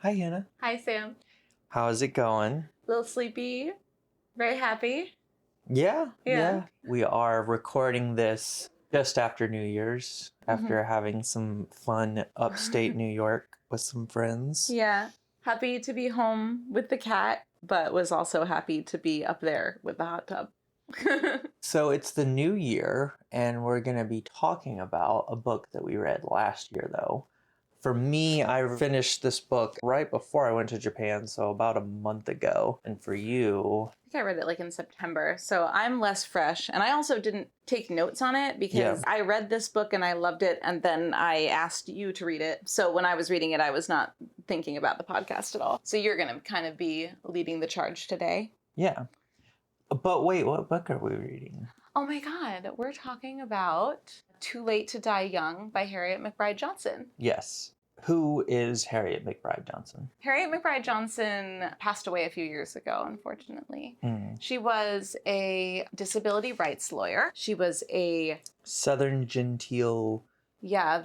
Hi, Hannah. Hi, Sam. How's it going? A little sleepy, very happy. Yeah. We are recording this just after New Year's, after having some fun upstate New York with some friends. Yeah. Happy to be home with the cat, but was also happy to be up there with the hot tub. So it's the new year, and we're going to be talking about a book that we read last year, though. For me, I finished this book right before I went to Japan, so about a month ago. And for you... I think I read it like in September, so I'm less fresh. And I also didn't take notes on it because I read this book and I loved it, and then I asked you to read it. So when I was reading it, I was not thinking about the podcast at all. So you're going to kind of be leading the charge today. Yeah. But wait, what book are we reading? Oh my God, we're talking about Too Late to Die Young by Harriet McBryde Johnson. Yes. Who is Harriet McBryde Johnson? Harriet McBryde Johnson passed away a few years ago, unfortunately. She was a disability rights lawyer. She was a... Southern genteel... Yeah,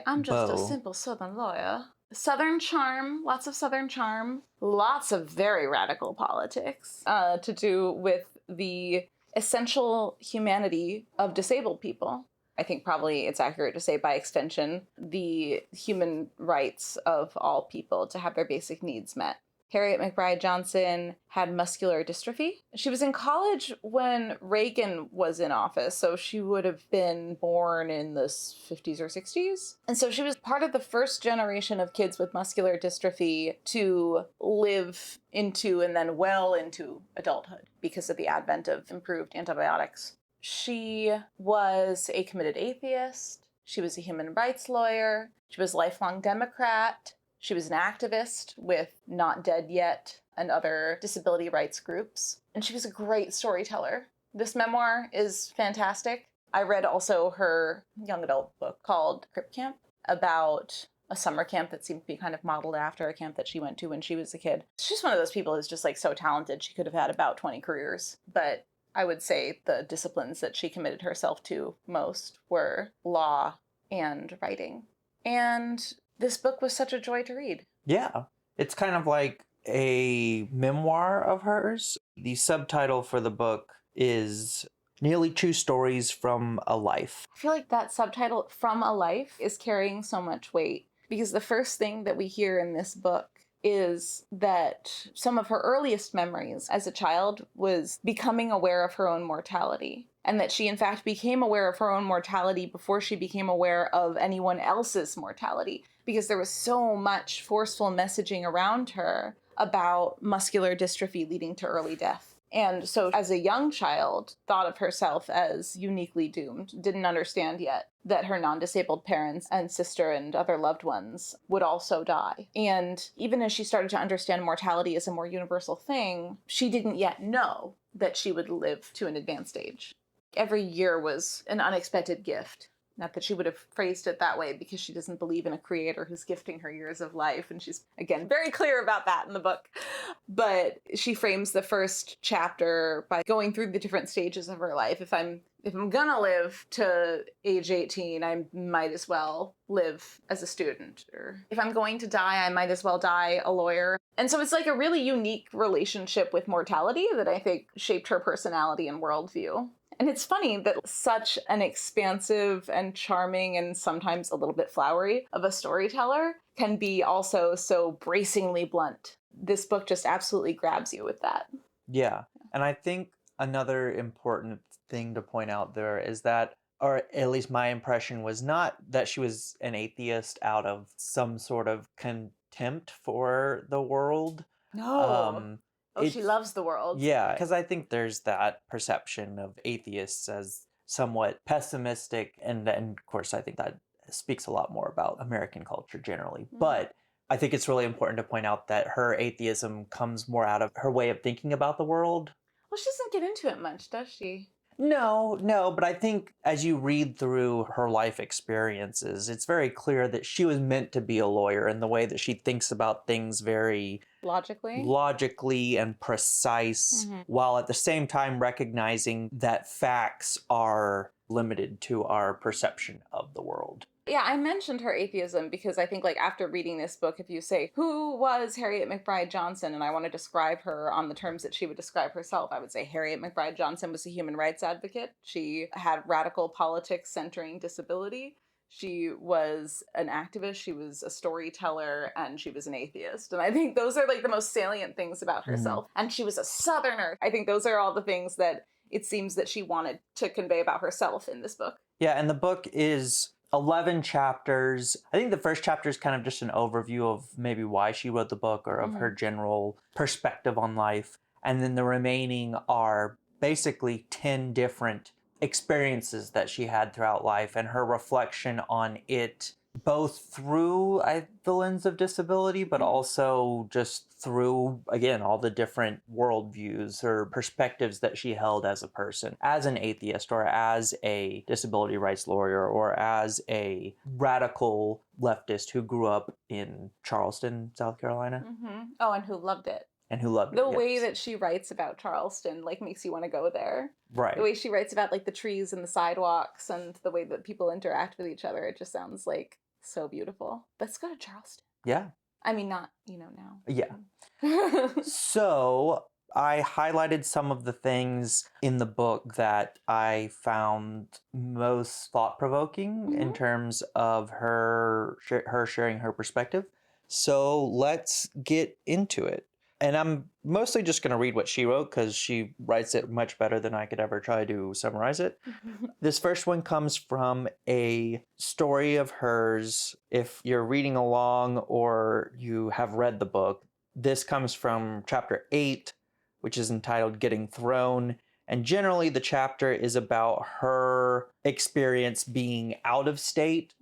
I'm just beau. a simple Southern lawyer. Southern charm, lots of Southern charm, lots of very radical politics to do with the essential humanity of disabled people. I think probably it's accurate to say by extension, the human rights of all people to have their basic needs met. Harriet McBryde Johnson had muscular dystrophy. She was in college when Reagan was in office, so she would have been born in the 50s or 60s. And so she was part of the first generation of kids with muscular dystrophy to live into and then well into adulthood because of the advent of improved antibiotics. She was a committed atheist. She was a human rights lawyer. She was a lifelong Democrat. She was an activist with Not Dead Yet and other disability rights groups. And she was a great storyteller. This memoir is fantastic. I read also her young adult book called Crip Camp about a summer camp that seemed to be kind of modeled after a camp that she went to when she was a kid. She's one of those people who's just like so talented. She could have had about 20 careers, but I would say the disciplines that she committed herself to most were law and writing. And this book was such a joy to read. Yeah. It's kind of like a memoir of hers. The subtitle for the book is Nearly True Stories from a Life. I feel like that subtitle, From a Life, is carrying so much weight because the first thing that we hear in this book is that some of her earliest memories as a child was becoming aware of her own mortality. And that she, in fact, became aware of her own mortality before she became aware of anyone else's mortality, because there was so much forceful messaging around her about muscular dystrophy leading to early death. And so as a young child, thought of herself as uniquely doomed, didn't understand yet that her non-disabled parents and sister and other loved ones would also die. And even as she started to understand mortality as a more universal thing, she didn't yet know that she would live to an advanced age. Every year was an unexpected gift. Not that she would have phrased it that way because she doesn't believe in a creator who's gifting her years of life. And she's, again, very clear about that in the book. But she frames the first chapter by going through the different stages of her life. If I'm gonna live to age 18, I might as well live as a student. Or if I'm going to die, I might as well die a lawyer. And so it's like a really unique relationship with mortality that I think shaped her personality and worldview. And it's funny that such an expansive and charming and sometimes a little bit flowery of a storyteller can be also so bracingly blunt. This book just absolutely grabs you with that. Yeah. And I think another important thing to point out there is that, or at least my impression was not that she was an atheist out of some sort of contempt for the world. No. She loves the world. Yeah, because I think there's that perception of atheists as somewhat pessimistic, and of course I think that speaks a lot more about American culture generally. But I think it's really important to point out that her atheism comes more out of her way of thinking about the world. Well, she doesn't get into it much, does she? No, but I think as you read through her life experiences, it's very clear that she was meant to be a lawyer in the way that she thinks about things very logically and precise, while at the same time recognizing that facts are limited to our perception of the world. Yeah, I mentioned her atheism because I think, like, after reading this book, if you say, who was Harriet McBryde Johnson? And I want to describe her on the terms that she would describe herself, I would say Harriet McBryde Johnson was a human rights advocate. She had radical politics centering disability. She was an activist, she was a storyteller, and she was an atheist. And I think those are, like, the most salient things about herself. And she was a Southerner. I think those are all the things that it seems that she wanted to convey about herself in this book. Yeah, and the book is 11 chapters. I think the first chapter is kind of just an overview of maybe why she wrote the book or of her general perspective on life. And then the remaining are basically 10 different experiences that she had throughout life and her reflection on it, both through the lens of disability, but also just through, again, all the different worldviews or perspectives that she held as a person, as an atheist or as a disability rights lawyer or as a radical leftist who grew up in Charleston, South Carolina. Oh, and who loved it. And who loved The it. way that she writes about Charleston, like, makes you want to go there. Right. The way she writes about, like, the trees and the sidewalks and the way that people interact with each other, it just sounds, like, so beautiful. Let's go to Charleston. Yeah. I mean, not, now. Yeah. So I highlighted some of the things in the book that I found most thought-provoking in terms of her sharing her perspective. So let's get into it. And I'm mostly just going to read what she wrote because she writes it much better than I could ever try to summarize it. This first one comes from a story of hers. If you're reading along or you have read the book, this comes from chapter 8, which is entitled Getting Thrown. And generally the chapter is about her experience being out of state,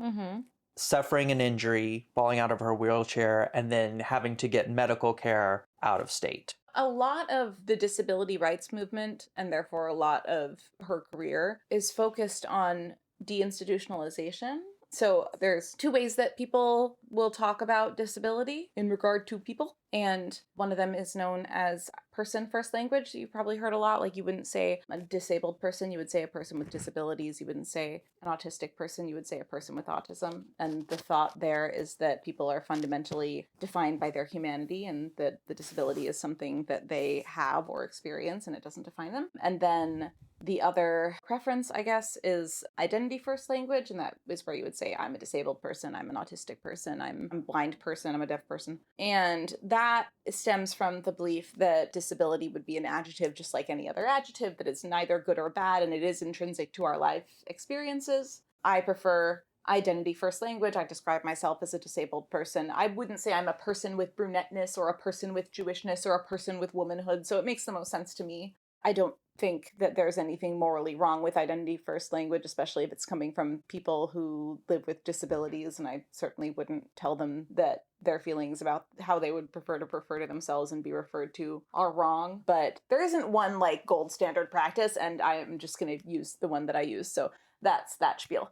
suffering an injury, falling out of her wheelchair, and then having to get medical care out of state. A lot of the disability rights movement, and therefore a lot of her career, is focused on deinstitutionalization. So there's two ways that people will talk about disability in regard to people. And one of them is known as person first language. You've probably heard a lot. Like, you wouldn't say a disabled person, you would say a person with disabilities. You wouldn't say an autistic person, you would say a person with autism. And the thought there is that people are fundamentally defined by their humanity and that the disability is something that they have or experience and it doesn't define them. And then the other preference, I guess, is identity first language. And that is where you would say, I'm a disabled person, I'm an autistic person, I'm a blind person, I'm a deaf person. And that stems from the belief that disability would be an adjective just like any other adjective, that it's neither good or bad, and it is intrinsic to our life experiences. I prefer identity first language. I describe myself as a disabled person. I wouldn't say I'm a person with brunetteness or a person with Jewishness or a person with womanhood. So it makes the most sense to me. I don't think that there's anything morally wrong with identity first language, especially if it's coming from people who live with disabilities. And I certainly wouldn't tell them that their feelings about how they would prefer to themselves and be referred to are wrong. But there isn't one, like, gold standard practice, and I am just going to use the one that I use. So that's that spiel.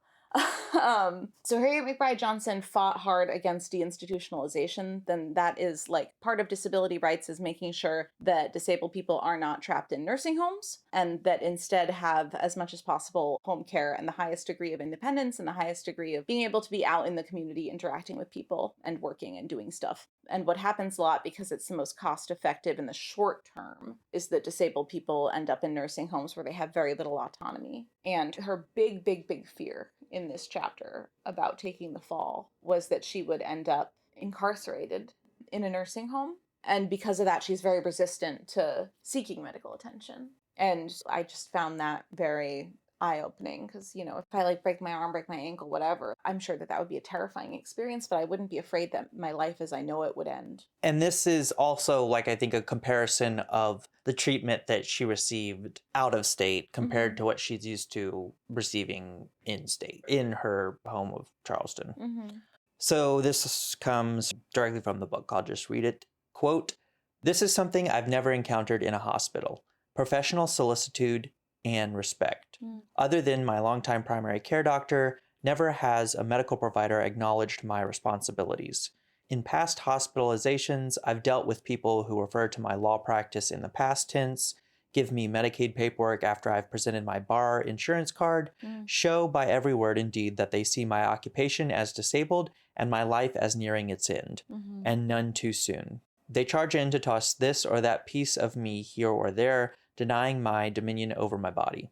So Harriet McBryde Johnson fought hard against deinstitutionalization. Then that is, like, part of disability rights is making sure that disabled people are not trapped in nursing homes and that instead have as much as possible home care and the highest degree of independence and the highest degree of being able to be out in the community interacting with people and working and doing stuff. And what happens a lot, because it's the most cost effective in the short term, is that disabled people end up in nursing homes where they have very little autonomy. And her big, big, big fear in this chapter about taking the fall was that she would end up incarcerated in a nursing home. And because of that, she's very resistant to seeking medical attention. And I just found that very eye-opening because, if I, like, break my arm, break my ankle, whatever, I'm sure that would be a terrifying experience, but I wouldn't be afraid that my life as I know it would end. And this is also, like, I think a comparison of the treatment that she received out of state compared to what she's used to receiving in state, in her home of Charleston. So this comes directly from the book. I'll just read it. Quote, "This is something I've never encountered in a hospital. Professional solicitude and respect. Other than my longtime primary care doctor, never has a medical provider acknowledged my responsibilities. In past hospitalizations, I've dealt with people who refer to my law practice in the past tense, give me Medicaid paperwork after I've presented my bar insurance card, show by every word and deed that they see my occupation as disabled and my life as nearing its end, and none too soon. They charge in to toss this or that piece of me here or there, denying my dominion over my body.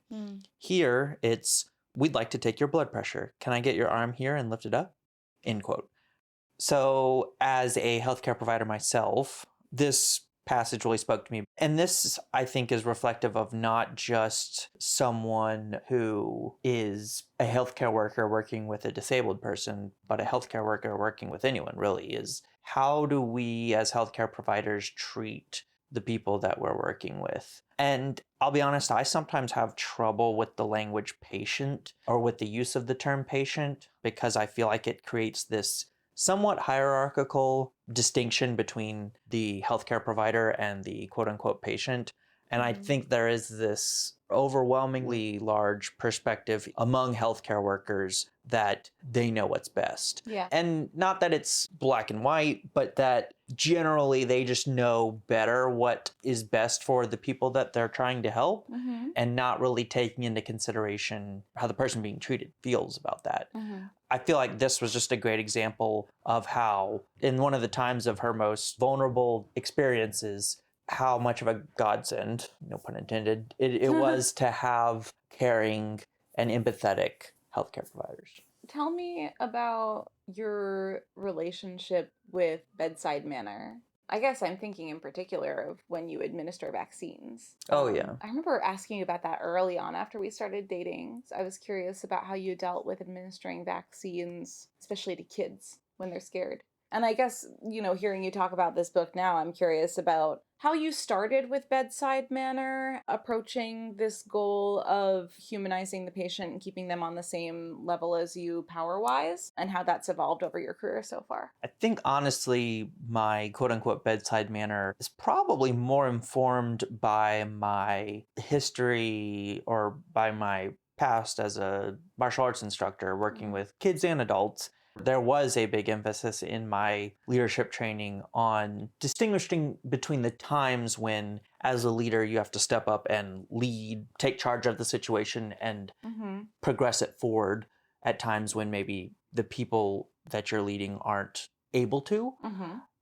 Here, it's, we'd like to take your blood pressure. Can I get your arm here and lift it up? End quote. So as a healthcare provider myself, this passage really spoke to me. And this, I think, is reflective of not just someone who is a healthcare worker working with a disabled person, but a healthcare worker working with anyone, really, is how do we as healthcare providers treat the people that we're working with? And I'll be honest, I sometimes have trouble with the language patient or with the use of the term patient because I feel like it creates this somewhat hierarchical distinction between the healthcare provider and the quote unquote patient. And I think there is this overwhelmingly large perspective among healthcare workers that they know what's best. Yeah. And not that it's black and white, but that generally they just know better what is best for the people that they're trying to help and not really taking into consideration how the person being treated feels about that. I feel like this was just a great example of how, in one of the times of her most vulnerable experiences, how much of a godsend, no pun intended, it was to have caring and empathetic healthcare providers. Tell me about your relationship with bedside manner. I guess I'm thinking in particular of when you administer vaccines. Oh, yeah. I remember asking you about that early on after we started dating. I was curious about how you dealt with administering vaccines, especially to kids when they're scared. And I guess, hearing you talk about this book now, I'm curious about how you started with bedside manner, approaching this goal of humanizing the patient and keeping them on the same level as you power-wise, and how that's evolved over your career so far. I think, honestly, my quote-unquote bedside manner is probably more informed by my history or by my past as a martial arts instructor working with kids and adults. There was a big emphasis in my leadership training on distinguishing between the times when, as a leader, you have to step up and lead, take charge of the situation, and progress it forward at times when maybe the people that you're leading aren't able to.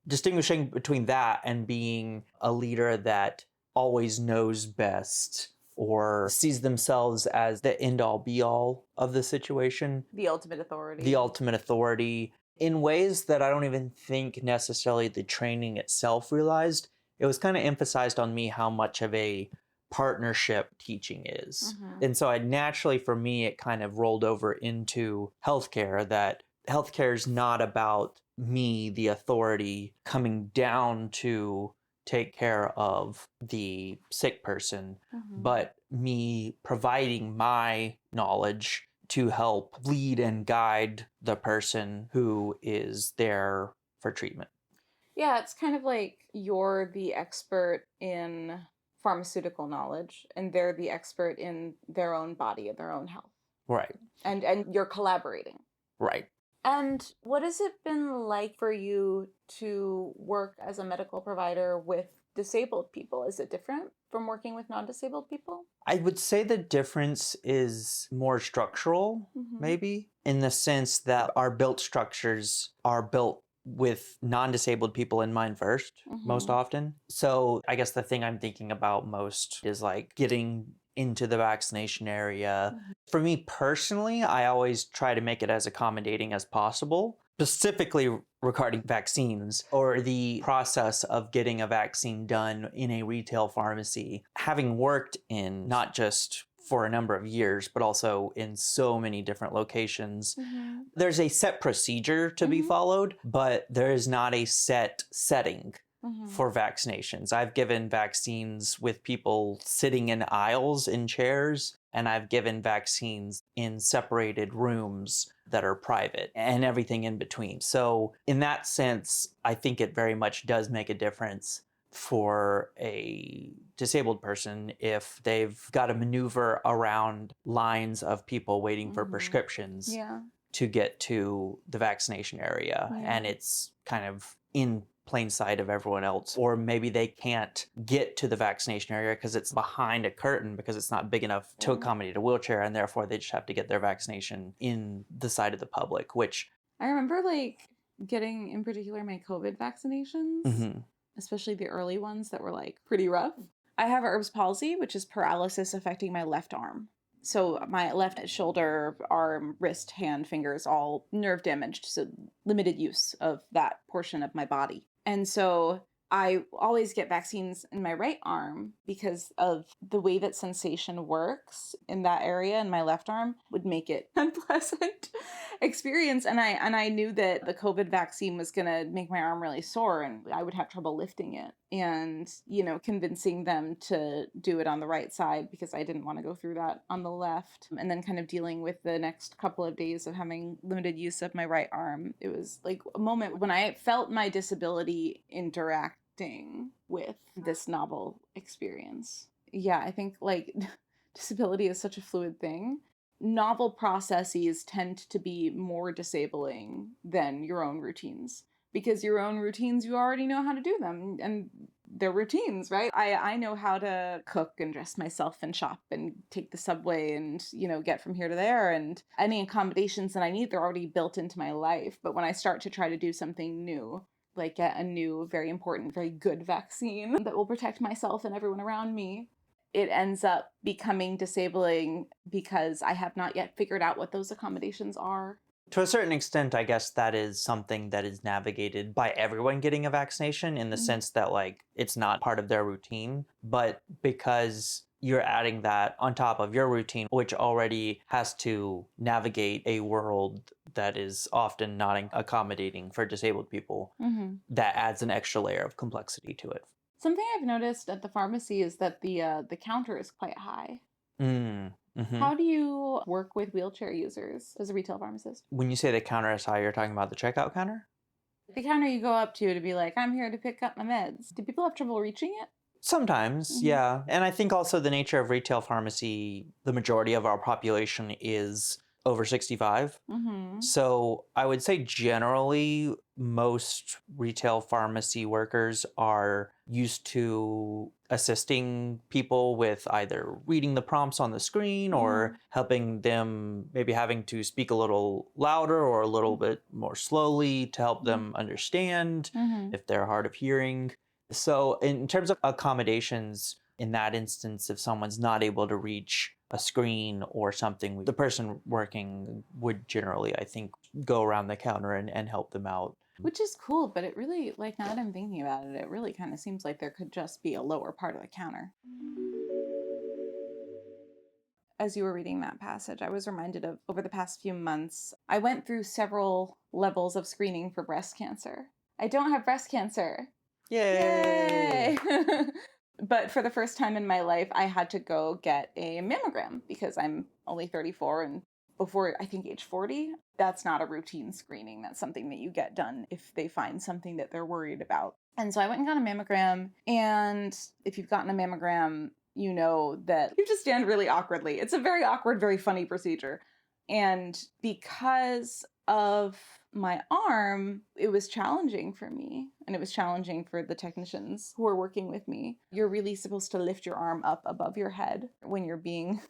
Distinguishing between that and being a leader that always knows best or sees themselves as the end-all be-all of the situation. The ultimate authority. The ultimate authority in ways that I don't even think necessarily the training itself realized. It was kind of emphasized on me how much of a partnership teaching is. And so naturally for me, it kind of rolled over into healthcare, that healthcare is not about me, the authority, coming down to take care of the sick person, but me providing my knowledge to help lead and guide the person who is there for treatment. Yeah, it's kind of like you're the expert in pharmaceutical knowledge and they're the expert in their own body and their own health. Right. And you're collaborating. Right. And what has it been like for you to work as a medical provider with disabled people? Is it different from working with non-disabled people? I would say the difference is more structural, maybe, in the sense that our built structures are built with non-disabled people in mind first, most often. So I guess the thing I'm thinking about most is like getting into the vaccination area. For me personally, I always try to make it as accommodating as possible, specifically regarding vaccines or the process of getting a vaccine done in a retail pharmacy. Having worked in not just for a number of years, but also in so many different locations, there's a set procedure to be followed, but there is not a set setting for vaccinations. I've given vaccines with people sitting in aisles in chairs, and I've given vaccines in separated rooms that are private and everything in between. So in that sense, I think it very much does make a difference for a disabled person if they've got to maneuver around lines of people waiting for prescriptions to get to the vaccination area. And it's kind of in plain sight of everyone else, or maybe they can't get to the vaccination area because it's behind a curtain because it's not big enough to accommodate a wheelchair, and therefore they just have to get their vaccination in the sight of the public, which I remember like getting in particular my COVID vaccinations, especially the early ones that were like pretty rough. I have Erb's palsy, which is paralysis affecting my left arm. So my left shoulder, arm, wrist, hand, fingers, all nerve damaged. So limited use of that portion of my body. And so I always get vaccines in my right arm because of the way that sensation works in that area in my left arm would make it unpleasant experience. And I knew that the COVID vaccine was going to make my arm really sore and I would have trouble lifting it. And, convincing them to do it on the right side because I didn't want to go through that on the left. And then kind of dealing with the next couple of days of having limited use of my right arm. It was like a moment when I felt my disability interacting with this novel experience. Yeah, I think like disability is such a fluid thing. Novel processes tend to be more disabling than your own routines. Because your own routines, you already know how to do them, and they're routines, right? I know how to cook and dress myself and shop and take the subway and, get from here to there. And any accommodations that I need, they're already built into my life. But when I start to try to do something new, like get a new, very important, very good vaccine that will protect myself and everyone around me, it ends up becoming disabling because I have not yet figured out what those accommodations are. To a certain extent, I guess that is something that is navigated by everyone getting a vaccination in the sense that, like, it's not part of their routine. But because you're adding that on top of your routine, which already has to navigate a world that is often not accommodating for disabled people, that adds an extra layer of complexity to it. Something I've noticed at the pharmacy is that the counter is quite high. How do you work with wheelchair users as a retail pharmacist? When you say the counter is high, you're talking about the checkout counter? The counter you go up to be like, I'm here to pick up my meds. Do people have trouble reaching it? Sometimes, yeah. And I think also the nature of retail pharmacy, the majority of our population is over 65. So I would say generally most retail pharmacy workers are used to assisting people with either reading the prompts on the screen or helping them, maybe having to speak a little louder or a little bit more slowly to help them understand if they're hard of hearing. So in terms of accommodations, in that instance, if someone's not able to reach a screen or something, the person working would generally, I think, go around the counter and help them out. Which is cool, but it really, like, now that I'm thinking about it, it really kind of seems like there could just be a lower part of the counter. As you were reading that passage, I was reminded of, over the past few months, I went through several levels of screening for breast cancer. I don't have breast cancer. Yay! But for the first time in my life, I had to go get a mammogram because I'm only 34 and before, I think, age 40, that's not a routine screening. That's something that you get done if they find something that they're worried about. And so I went and got a mammogram. And if you've gotten a mammogram, you know that you just stand really awkwardly. It's a very awkward, very funny procedure. And because of my arm, it was challenging for me. And it was challenging for the technicians who were working with me. You're really supposed to lift your arm up above your head when you're being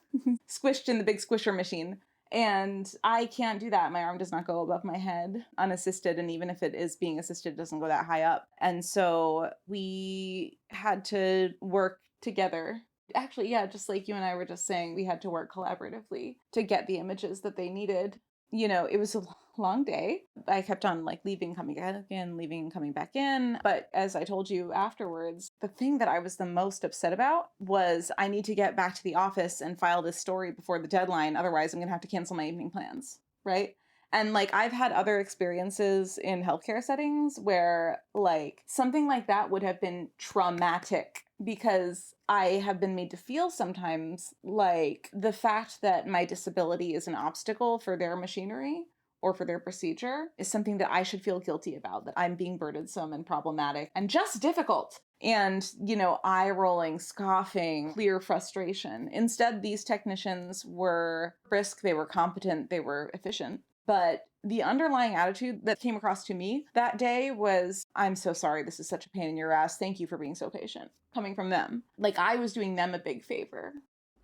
squished in the big squisher machine. And I can't do that. My arm does not go above my head unassisted. And even if it is being assisted, it doesn't go that high up. And so we had to work together. Actually, yeah, just like you and I were just saying, we had to work collaboratively to get the images that they needed. You know, it was a long day. I kept on like leaving, coming back in, leaving, coming back in. But as I told you afterwards, the thing that I was the most upset about was I need to get back to the office and file this story before the deadline. Otherwise, I'm going to have to cancel my evening plans, right? And like I've had other experiences in healthcare settings where like something like that would have been traumatic because I have been made to feel sometimes like the fact that my disability is an obstacle for their machinery or for their procedure is something that I should feel guilty about, that I'm being burdensome and problematic and just difficult. And, you know, eye rolling, scoffing, clear frustration. Instead, these technicians were brisk, they were competent, they were efficient. But the underlying attitude that came across to me that day was, I'm so sorry, this is such a pain in your ass. Thank you for being so patient. Coming from them. Like I was doing them a big favor.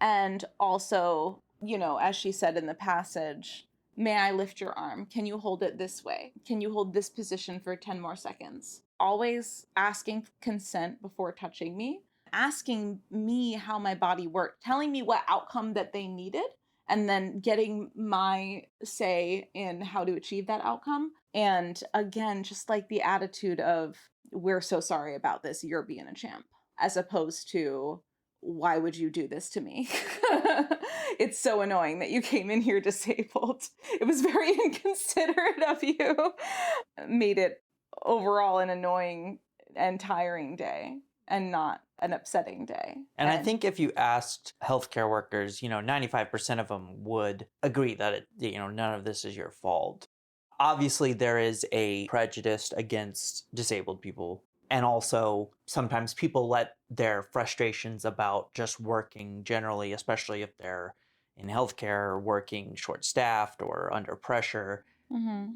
And also, as she said in the passage, may I lift your arm? Can you hold it this way? Can you hold this position for 10 more seconds? Always asking consent before touching me, asking me how my body worked, telling me what outcome that they needed, and then getting my say in how to achieve that outcome. And again, just like the attitude of, we're so sorry about this, you're being a champ, as opposed to, why would you do this to me? It's so annoying that you came in here disabled. It was very inconsiderate of you. Made it overall an annoying and tiring day and not an upsetting day. And I think if you asked healthcare workers, 95% of them would agree that none of this is your fault. Obviously, there is a prejudice against disabled people. And also, sometimes people let their frustrations about just working generally, especially if they're in healthcare, working short-staffed or under pressure,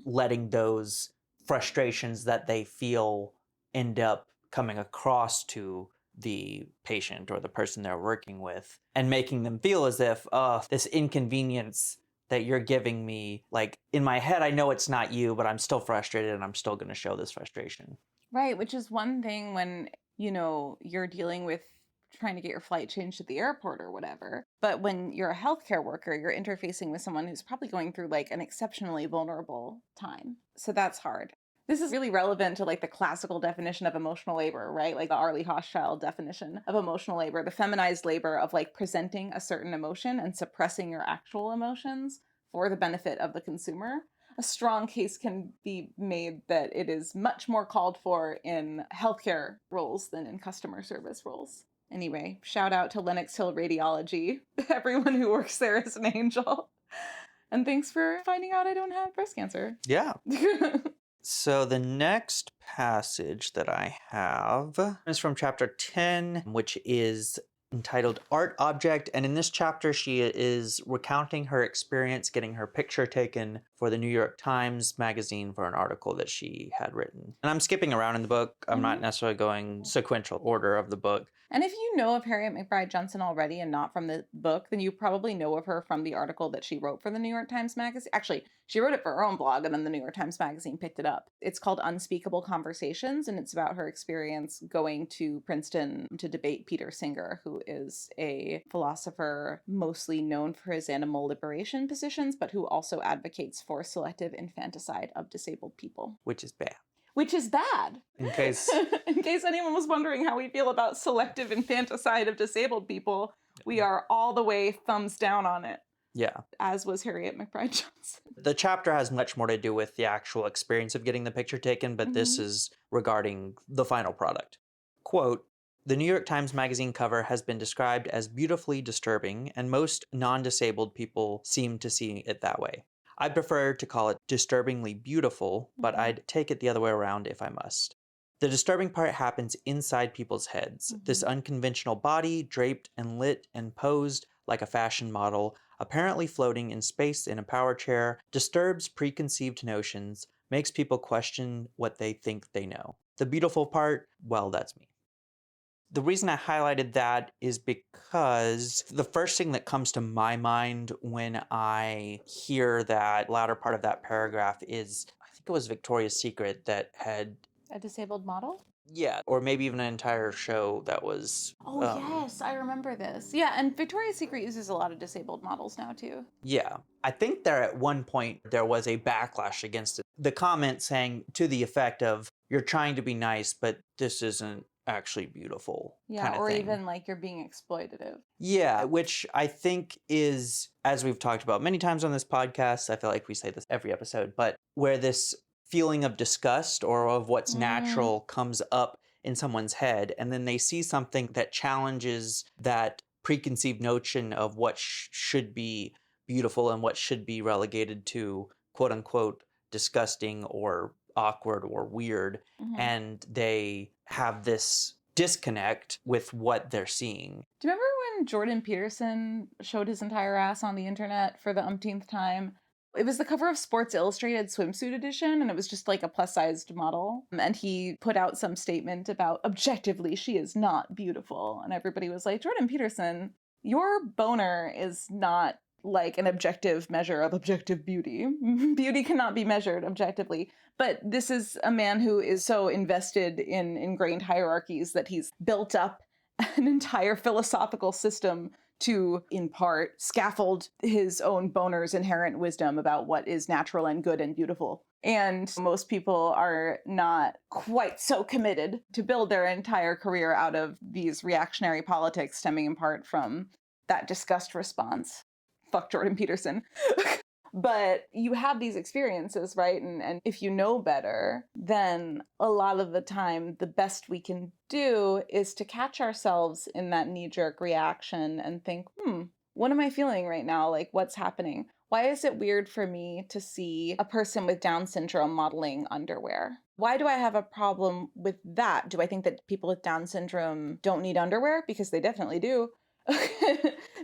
letting those frustrations that they feel end up coming across to the patient or the person they're working with and making them feel as if, this inconvenience that you're giving me, like in my head, I know it's not you, but I'm still frustrated and I'm still going to show this frustration. Right, which is one thing when, you're dealing with trying to get your flight changed at the airport or whatever. But when you're a healthcare worker, you're interfacing with someone who's probably going through like an exceptionally vulnerable time. So that's hard. This is really relevant to like the classical definition of emotional labor, right? Like the Arlie Hochschild definition of emotional labor, the feminized labor of like presenting a certain emotion and suppressing your actual emotions for the benefit of the consumer. A strong case can be made that it is much more called for in healthcare roles than in customer service roles. Anyway, shout out to Lenox Hill Radiology. Everyone who works there is an angel. And thanks for finding out I don't have breast cancer. Yeah. So the next passage that I have is from chapter 10, which is entitled Art Object. And in this chapter, she is recounting her experience getting her picture taken for the New York Times Magazine for an article that she had written. And I'm skipping around in the book. I'm not necessarily going sequential order of the book. And if you know of Harriet McBryde Johnson already and not from the book, then you probably know of her from the article that she wrote for the New York Times Magazine. Actually, she wrote it for her own blog, and then the New York Times Magazine picked it up. It's called Unspeakable Conversations, and it's about her experience going to Princeton to debate Peter Singer, who is a philosopher mostly known for his animal liberation positions, but who also advocates for selective infanticide of disabled people. Which is bad. Which is bad. In case anyone was wondering how we feel about selective infanticide of disabled people, we are all the way thumbs down on it. Yeah. As was Harriet McBryde Johnson. The chapter has much more to do with the actual experience of getting the picture taken, but this is regarding the final product. Quote, "The New York Times Magazine cover has been described as beautifully disturbing, and most non-disabled people seem to see it that way. I prefer to call it disturbingly beautiful, but I'd take it the other way around if I must. The disturbing part happens inside people's heads. This unconventional body, draped and lit and posed like a fashion model, apparently floating in space in a power chair, disturbs preconceived notions, makes people question what they think they know. The beautiful part, well, that's me." The reason I highlighted that is because the first thing that comes to my mind when I hear that latter part of that paragraph is, I think it was Victoria's Secret that had... A disabled model? Yeah, or maybe even an entire show that was... yes, I remember this. Yeah, and Victoria's Secret uses a lot of disabled models now, too. Yeah. I think there at one point there was a backlash against it. The comment saying to the effect of, you're trying to be nice, but this isn't actually beautiful. Yeah, kind of or thing. even like you're being exploitative. Yeah, which I think is, as we've talked about many times on this podcast, I feel like we say this every episode, but where this feeling of disgust or of what's natural comes up in someone's head, and then they see something that challenges that preconceived notion of what should be beautiful and what should be relegated to quote unquote disgusting or awkward or weird, and they have this disconnect with what they're seeing. Do you remember when Jordan Peterson showed his entire ass on the internet for the umpteenth time It was the cover of Sports Illustrated swimsuit edition, and it was just like a plus-sized model. And he put out some statement about, objectively, she is not beautiful. And everybody was like, Jordan Peterson, your boner is not like an objective measure of objective beauty. Beauty cannot be measured objectively. But this is a man who is so invested in ingrained hierarchies that he's built up an entire philosophical system to, in part, scaffold his own boner's inherent wisdom about what is natural and good and beautiful. And most people are not quite so committed to build their entire career out of these reactionary politics stemming in part from that disgust response. Fuck Jordan Peterson. But you have these experiences, right? And if you know better, then a lot of the time, the best we can do is to catch ourselves in that knee-jerk reaction and think, what am I feeling right now? Like, what's happening? Why is it weird for me to see a person with Down syndrome modeling underwear? Why do I have a problem with that? Do I think that people with Down syndrome don't need underwear? Because they definitely do.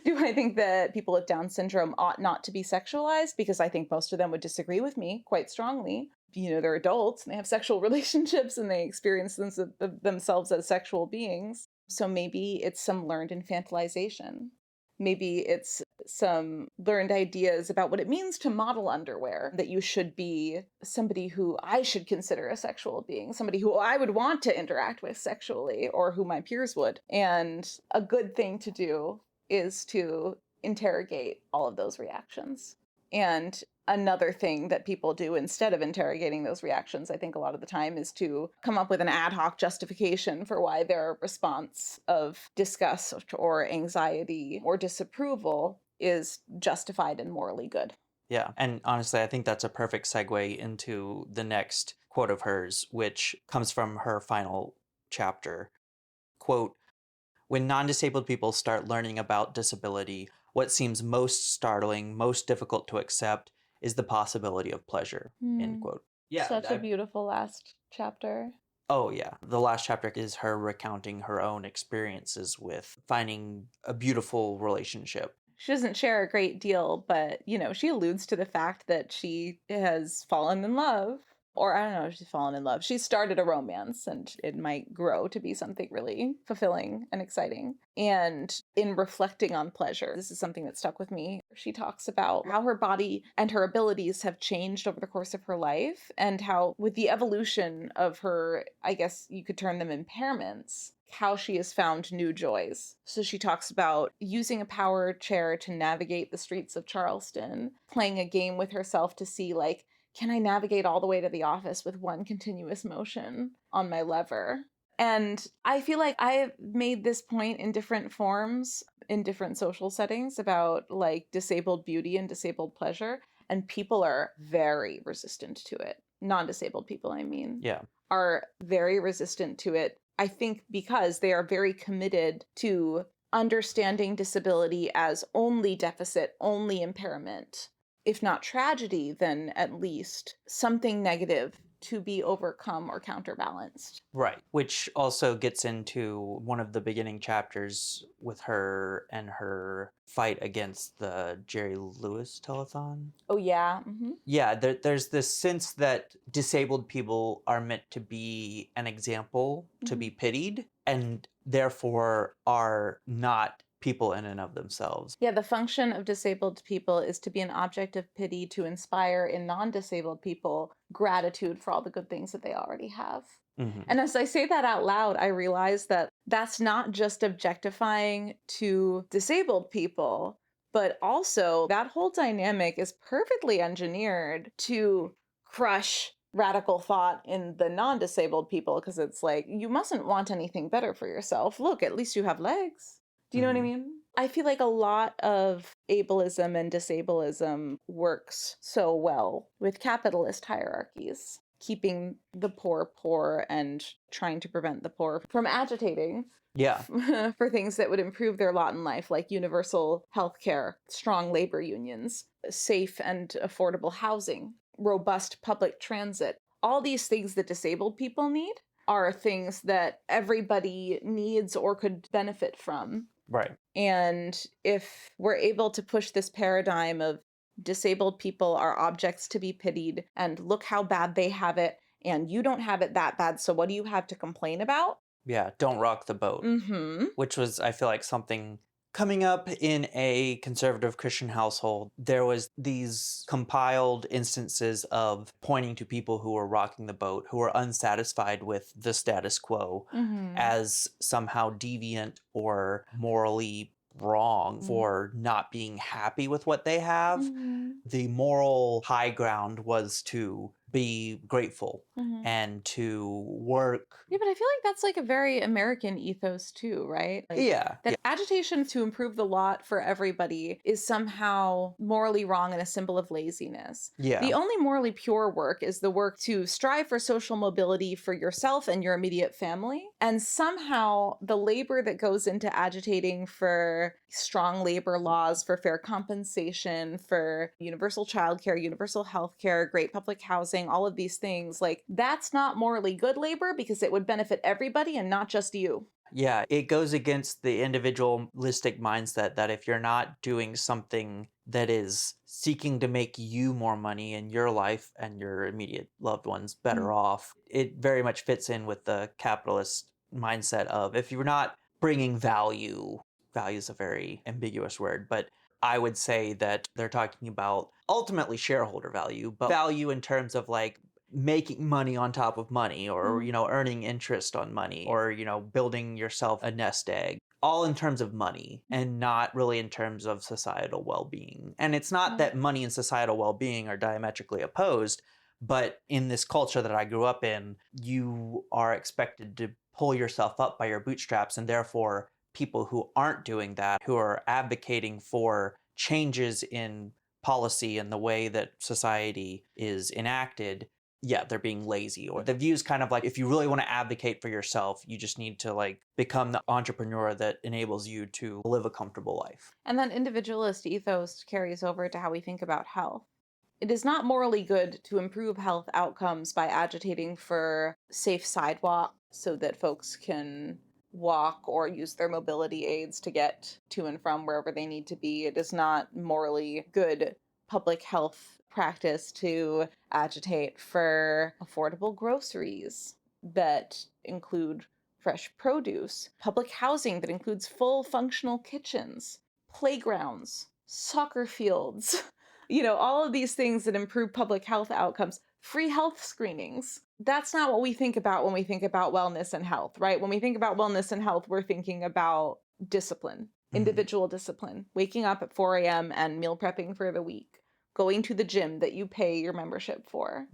Do I think that people with Down syndrome ought not to be sexualized? Because I think most of them would disagree with me quite strongly. You know, they're adults and they have sexual relationships and they experience themselves as sexual beings. So maybe it's some learned infantilization. Maybe it's some learned ideas about what it means to model underwear, that you should be somebody who I should consider a sexual being, somebody who I would want to interact with sexually, or who my peers would. And a good thing to do is to interrogate all of those reactions. And another thing that people do instead of interrogating those reactions, I think a lot of the time, is to come up with an ad hoc justification for why their response of disgust or anxiety or disapproval is justified and morally good. Yeah. And honestly, I think that's a perfect segue into the next quote of hers, which comes from her final chapter. Quote, "When non-disabled people start learning about disability, what seems most startling, most difficult to accept, is the possibility of pleasure." End quote. Yeah. Such a beautiful last chapter. Oh, yeah. The last chapter is her recounting her own experiences with finding a beautiful relationship. She doesn't share a great deal, but, you know, she alludes to the fact that she has fallen in love. Or I don't know if she's fallen in love. She started a romance and it might grow to be something really fulfilling and exciting. And in reflecting on pleasure, this is something that stuck with me. She talks about how her body and her abilities have changed over the course of her life, and how with the evolution of her, I guess you could term them impairments, how she has found new joys. So she talks about using a power chair to navigate the streets of Charleston, playing a game with herself to see, like, can I navigate all the way to the office with one continuous motion on my lever? And I feel like I've made this point in different forms, in different social settings, about like disabled beauty and disabled pleasure. And people are very resistant to it. Non-disabled people, I mean, are very resistant to it. I think because they are very committed to understanding disability as only deficit, only impairment. If not tragedy, then at least something negative to be overcome or counterbalanced. Right. Which also gets into one of the beginning chapters with her and her fight against the Jerry Lewis telethon. Oh, yeah. Mm-hmm. Yeah, there's this sense that disabled people are meant to be an example, to be pitied, and therefore are not people in and of themselves. Yeah, the function of disabled people is to be an object of pity, to inspire in non-disabled people gratitude for all the good things that they already have. Mm-hmm. And as I say that out loud, I realize that that's not just objectifying to disabled people, but also that whole dynamic is perfectly engineered to crush radical thought in the non-disabled people, because it's like, you mustn't want anything better for yourself. Look, at least you have legs. Do you know what I mean? I feel like a lot of ableism and disableism works so well with capitalist hierarchies, keeping the poor poor and trying to prevent the poor from agitating for things that would improve their lot in life, like universal health care, strong labor unions, safe and affordable housing, robust public transit. All these things that disabled people need are things that everybody needs or could benefit from. Right. And if we're able to push this paradigm of disabled people are objects to be pitied, and look how bad they have it, and you don't have it that bad, so what do you have to complain about? Yeah, don't rock the boat. Mm-hmm. Which was, I feel like, something coming up in a conservative Christian household. There was these compiled instances of pointing to people who were rocking the boat, who were unsatisfied with the status quo, Mm-hmm. as somehow deviant or morally wrong for not being happy with what they have. Mm-hmm. The moral high ground was to be grateful Mm-hmm. and to work. Yeah, but I feel like that's like a very American ethos too, right? Like, Yeah. that agitation to improve the lot for everybody is somehow morally wrong and a symbol of laziness. Yeah. The only morally pure work is the work to strive for social mobility for yourself and your immediate family. And somehow the labor that goes into agitating for strong labor laws, for fair compensation, for universal childcare, universal healthcare, great public housing, all of these things, like that's not morally good labor because it would benefit everybody and not just you. Yeah, it goes against the individualistic mindset that if you're not doing something that is seeking to make you more money in your life and your immediate loved ones better off, it very much fits in with the capitalist mindset of if you're not bringing value is a very ambiguous word, but I would say that they're talking about ultimately shareholder value, but value in terms of like making money on top of money or, earning interest on money or, building yourself a nest egg, all in terms of money and not really in terms of societal well-being. And it's not that money and societal well-being are diametrically opposed, but in this culture that I grew up in, you are expected to pull yourself up by your bootstraps, and therefore people who aren't doing that, who are advocating for changes in policy and the way that society is enacted, yeah, they're being lazy. Or the view is kind of like, if you really want to advocate for yourself, you just need to like become the entrepreneur that enables you to live a comfortable life. And that individualist ethos carries over to how we think about health. It is not morally good to improve health outcomes by agitating for safe sidewalks so that folks can walk or use their mobility aids to get to and from wherever they need to be. It is not morally good public health practice to agitate for affordable groceries that include fresh produce, public housing that includes full functional kitchens, playgrounds, soccer fields, all of these things that improve public health outcomes, free health screenings. That's not what we think about when we think about wellness and health, right? When we think about wellness and health, we're thinking about discipline, individual discipline, waking up at 4 a.m. and meal prepping for the week, going to the gym that you pay your membership for,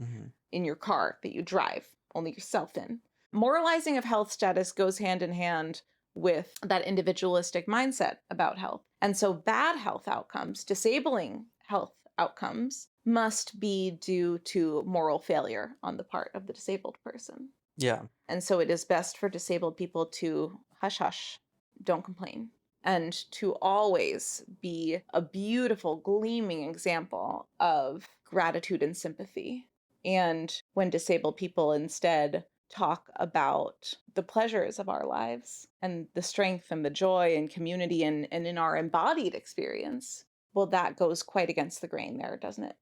in your car that you drive only yourself in. Moralizing of health status goes hand in hand with that individualistic mindset about health. And so bad health outcomes, disabling health outcomes, must be due to moral failure on the part of the disabled person. Yeah. And so it is best for disabled people to hush hush, don't complain, and to always be a beautiful, gleaming example of gratitude and sympathy. And when disabled people instead talk about the pleasures of our lives and the strength and the joy and community and in our embodied experience, well, that goes quite against the grain there, doesn't it?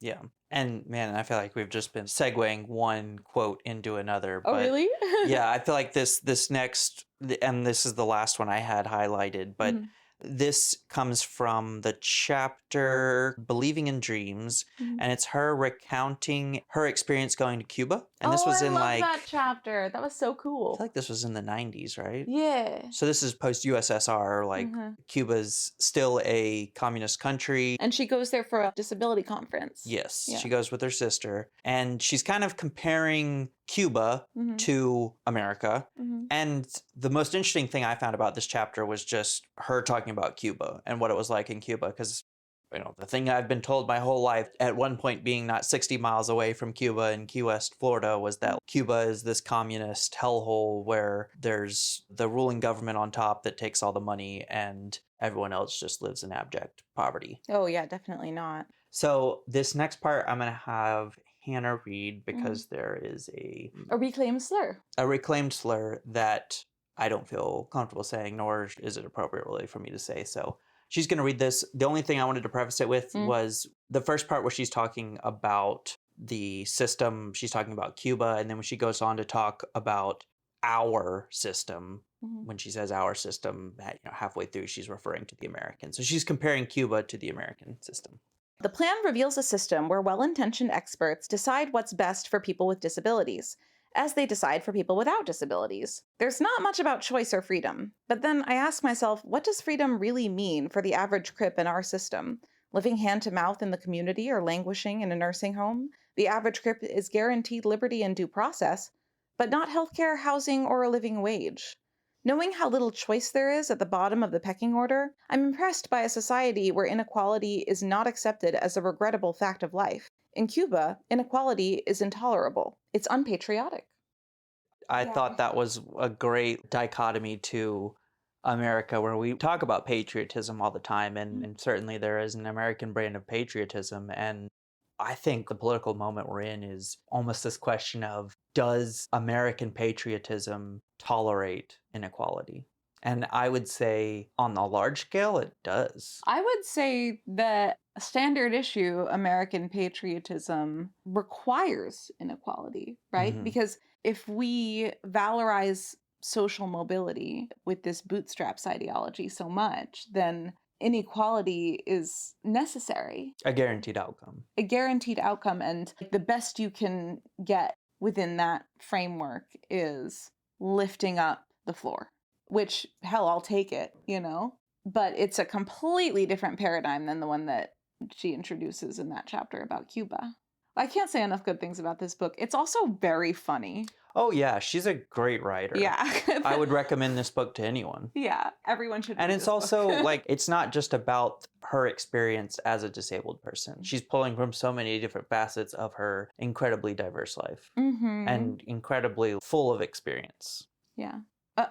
Yeah. And man, I feel like we've just been segueing one quote into another. Oh, but really? yeah, I feel like this next, and this is the last one I had highlighted, but this comes from the chapter Believing in Dreams, and it's her recounting her experience going to Cuba. And this was I in love like, that chapter. That was so I cool. feel like this was in the 90s, right? Yeah. So this is post USSR, like Cuba's still a communist country. And she goes there for a disability conference. Yes, Yeah. she goes with her sister, and she's kind of comparing Cuba to America. And the most interesting thing I found about this chapter was just her talking about Cuba and what it was like in Cuba, because the thing I've been told my whole life, at one point being not 60 miles away from Cuba in Key West, Florida, was that Cuba is this communist hellhole where there's the ruling government on top that takes all the money and everyone else just lives in abject poverty. Oh, yeah, definitely not. So this next part I'm going to have Hannah read because there is a reclaimed slur. A reclaimed slur that I don't feel comfortable saying, nor is it appropriate really for me to say. So she's going to read this. The only thing I wanted to preface it with was the first part where she's talking about the system. She's talking about Cuba. And then when she goes on to talk about our system, when she says our system, halfway through, she's referring to the American. So she's comparing Cuba to the American system. The plan reveals a system where well-intentioned experts decide what's best for people with disabilities, as they decide for people without disabilities. There's not much about choice or freedom, but then I ask myself, what does freedom really mean for the average crip in our system? Living hand to mouth in the community or languishing in a nursing home? The average crip is guaranteed liberty and due process, but not healthcare, housing, or a living wage. Knowing how little choice there is at the bottom of the pecking order, I'm impressed by a society where inequality is not accepted as a regrettable fact of life. In Cuba, inequality is intolerable. It's unpatriotic. I thought that was a great dichotomy to America, where we talk about patriotism all the time, and certainly there is an American brand of patriotism. And I think the political moment we're in is almost this question of, does American patriotism tolerate inequality? And I would say on a large scale, it does. I would say that standard issue American patriotism requires inequality, right? Because if we valorize social mobility with this bootstraps ideology so much, then inequality is necessary. A guaranteed outcome. A guaranteed outcome, and the best you can get within that framework is lifting up the floor, which, hell, I'll take it, but it's a completely different paradigm than the one that she introduces in that chapter about Cuba. I can't say enough good things about this book. It's also very funny. Oh, yeah. She's a great writer. Yeah. I would recommend this book to anyone. Yeah. Everyone should read And it's this also book. it's not just about her experience as a disabled person. She's pulling from so many different facets of her incredibly diverse life and incredibly full of experience. Yeah.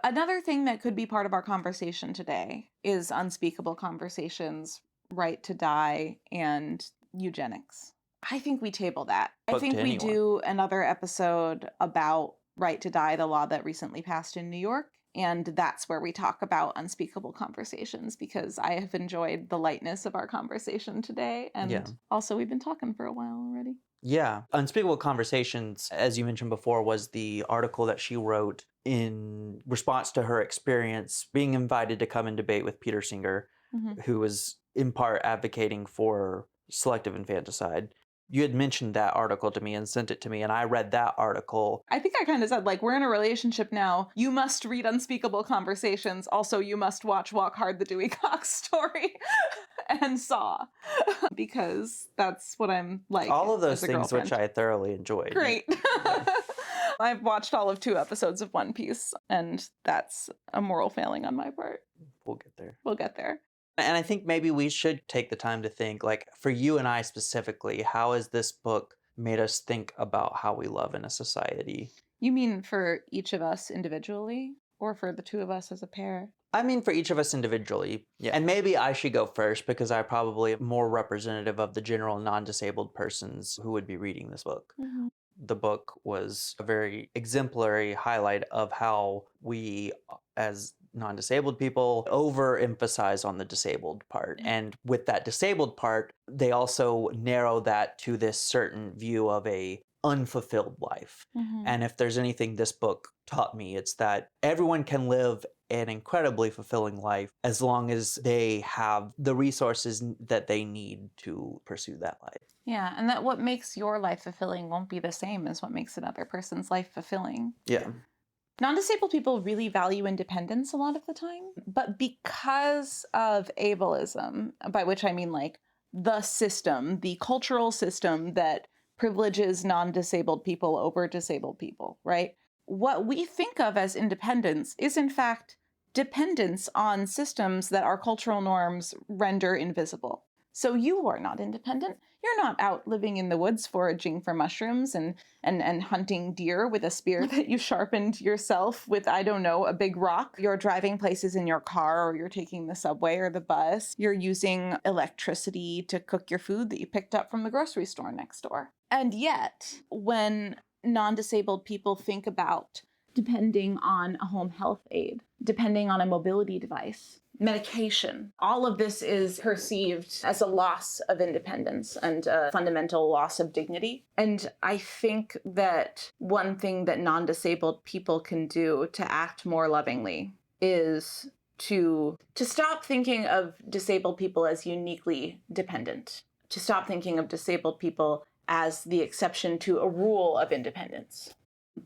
Another thing that could be part of our conversation today is Unspeakable Conversations, Right to Die, and Eugenics. I think we table that. I think we do another episode about Right to Die, the law that recently passed in New York. And that's where we talk about Unspeakable Conversations, because I have enjoyed the lightness of our conversation today. And also, we've been talking for a while already. Yeah. Unspeakable Conversations, as you mentioned before, was the article that she wrote in response to her experience being invited to come and debate with Peter Singer, who was in part advocating for selective infanticide. You had mentioned that article to me and sent it to me, and I read that article. I think I kind of said, we're in a relationship now. You must read Unspeakable Conversations. Also, you must watch Walk Hard, the Dewey Cox story, and Saw, because that's what I'm like. All of those as a things, girlfriend. which I thoroughly enjoyed. Great. Yeah. I've watched all of 2 episodes of One Piece, and that's a moral failing on my part. We'll get there. We'll get there. And I think maybe we should take the time to think, for you and I specifically, how has this book made us think about how we love in a society? You mean for each of us individually, or for the 2 of us as a pair? I mean for each of us individually. Yeah. And maybe I should go first, because I probably am more representative of the general non-disabled persons who would be reading this book. The book was a very exemplary highlight of how we, as non-disabled people, overemphasize on the disabled part. And with that disabled part, they also narrow that to this certain view of a unfulfilled life. And if there's anything this book taught me, it's that everyone can live an incredibly fulfilling life as long as they have the resources that they need to pursue that life. Yeah, and that what makes your life fulfilling won't be the same as what makes another person's life fulfilling. Yeah. Non-disabled people really value independence a lot of the time, but because of ableism, by which I mean the system, the cultural system that privileges non-disabled people over disabled people, right? What we think of as independence is in fact dependence on systems that our cultural norms render invisible. So you are not independent. You're not out living in the woods foraging for mushrooms and hunting deer with a spear that you sharpened yourself with, I don't know, a big rock. You're driving places in your car, or you're taking the subway or the bus. You're using electricity to cook your food that you picked up from the grocery store next door. And yet, when non-disabled people think about depending on a home health aid, depending on a mobility device, medication. All of this is perceived as a loss of independence and a fundamental loss of dignity. And I think that one thing that non-disabled people can do to act more lovingly is to stop thinking of disabled people as uniquely dependent, to stop thinking of disabled people as the exception to a rule of independence,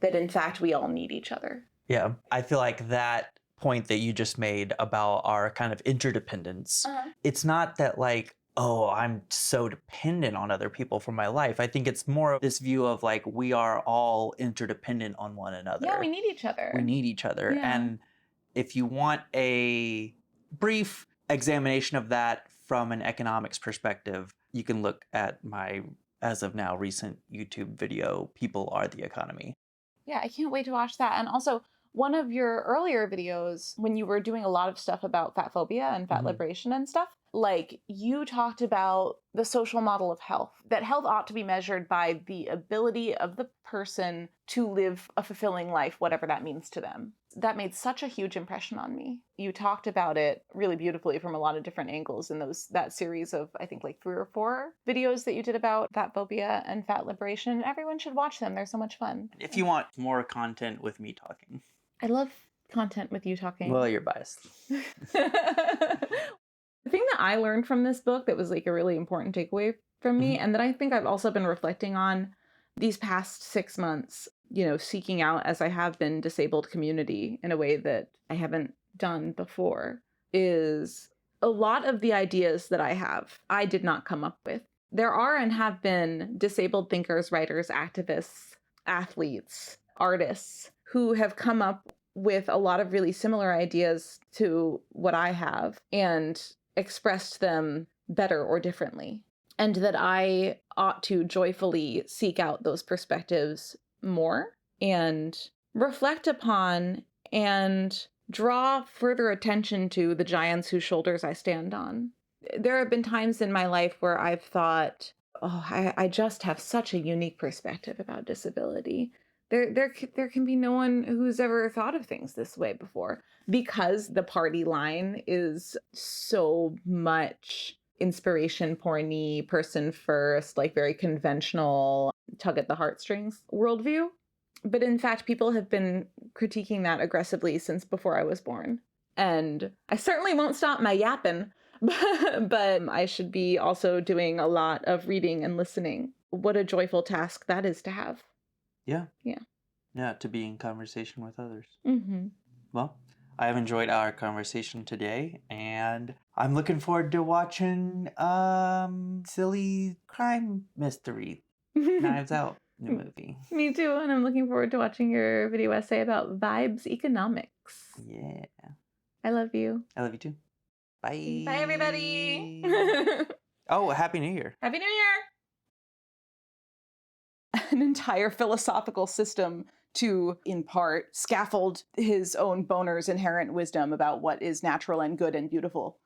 that in fact we all need each other. Yeah, I feel like that point that you just made about our kind of interdependence, it's not that like, oh, I'm so dependent on other people for my life. I think it's more of this view of like, we are all interdependent on one another. Yeah, we need each other. We need each other. Yeah. And if you want a brief examination of that from an economics perspective, you can look at my, as of now, recent YouTube video, People Are the Economy. Yeah, I can't wait to watch that. And also, one of your earlier videos, when you were doing a lot of stuff about fat phobia and fat liberation and stuff, like you talked about the social model of health, that health ought to be measured by the ability of the person to live a fulfilling life, whatever that means to them. That made such a huge impression on me. You talked about it really beautifully from a lot of different angles in that series of, I think, like 3 or 4 videos that you did about fat phobia and fat liberation. Everyone should watch them. They're so much fun. If you want more content with me talking. I love content with you talking. Well, you're biased. The thing that I learned from this book that was like a really important takeaway from me, and that I think I've also been reflecting on these past 6 months, you know, seeking out, as I have been, disabled community in a way that I haven't done before, is a lot of the ideas that I have, I did not come up with. There are and have been disabled thinkers, writers, activists, athletes, artists who have come up with a lot of really similar ideas to what I have and expressed them better or differently. And that I ought to joyfully seek out those perspectives more and reflect upon and draw further attention to the giants whose shoulders I stand on. There have been times in my life where I've thought, oh, I just have such a unique perspective about disability. There can be no one who's ever thought of things this way before, because the party line is so much inspiration porny, person first, like very conventional, tug at the heartstrings worldview. But in fact, people have been critiquing that aggressively since before I was born. And I certainly won't stop my yapping, but I should be also doing a lot of reading and listening. What a joyful task that is to have. Yeah, to be in conversation with others. Mm-hmm. Well, I've enjoyed our conversation today, and I'm looking forward to watching silly crime mystery, Knives Out, new movie. Me too, and I'm looking forward to watching your video essay about vibes economics. Yeah. I love you. I love you too. Bye. Bye, everybody. Oh, Happy New Year. Happy New Year. An entire philosophical system to, in part, scaffold his own boner's inherent wisdom about what is natural and good and beautiful.